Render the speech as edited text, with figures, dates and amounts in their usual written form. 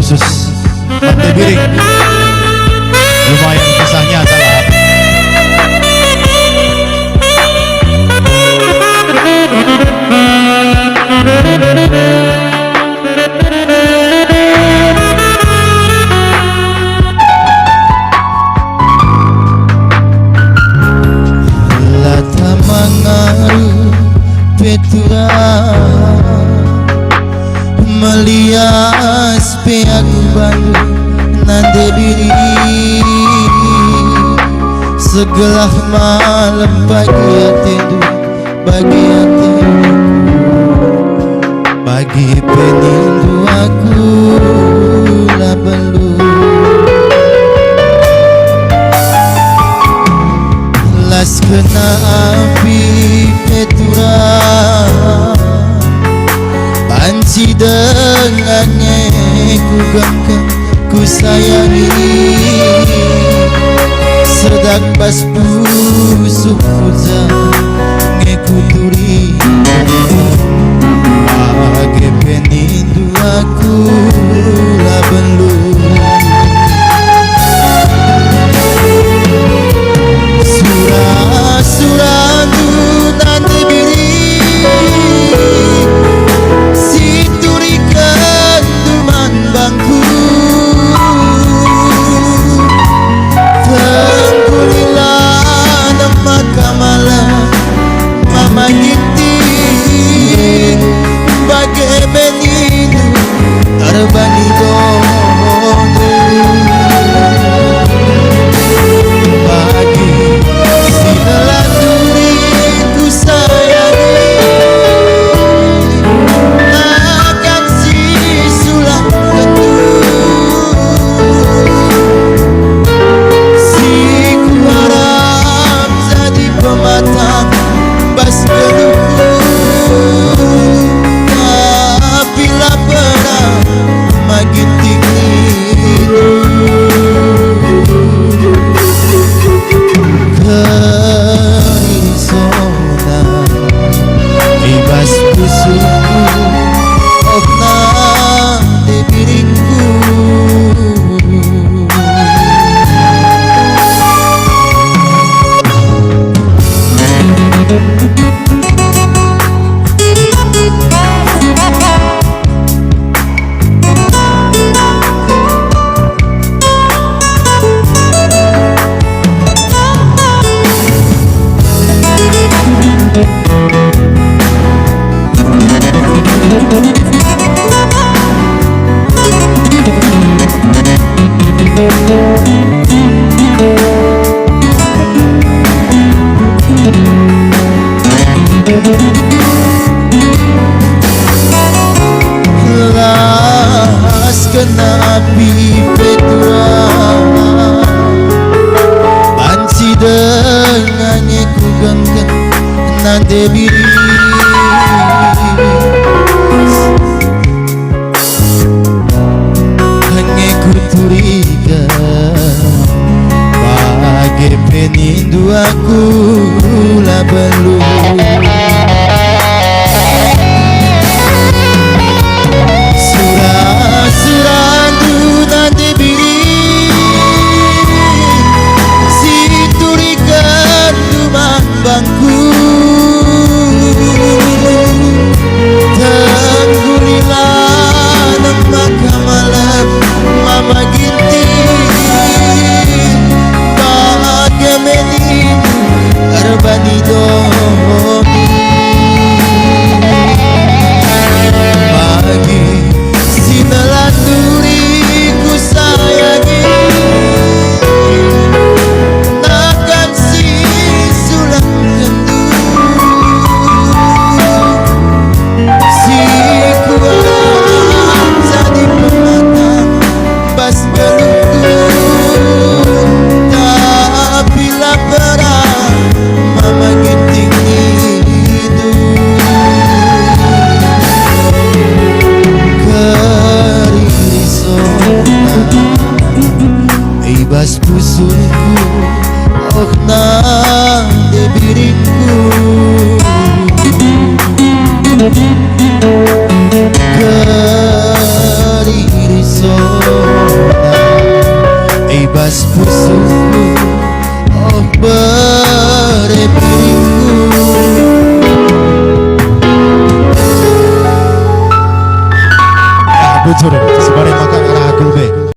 khusus Pantai Biring. Lumayan kisahnya adalah Lata mangaru petura melias peaku bandu nande diri segelah malam bagi atendu bagi penindu aku lah belum las kena api petura panci dengannya ku gengkem ku sayangi sedang pas busuk hujan ngeku turi bagi penindu aku lah belum surah nanti biri si turikan tuman bangku tengkulilah nama kamala mama ginting bagai meninu terbani las kena api petura panci dengannya ku gengkem nande biri hanya ku turiga bagai penindu aku lah belum lawas pusuku oh berepiriku. Bujur.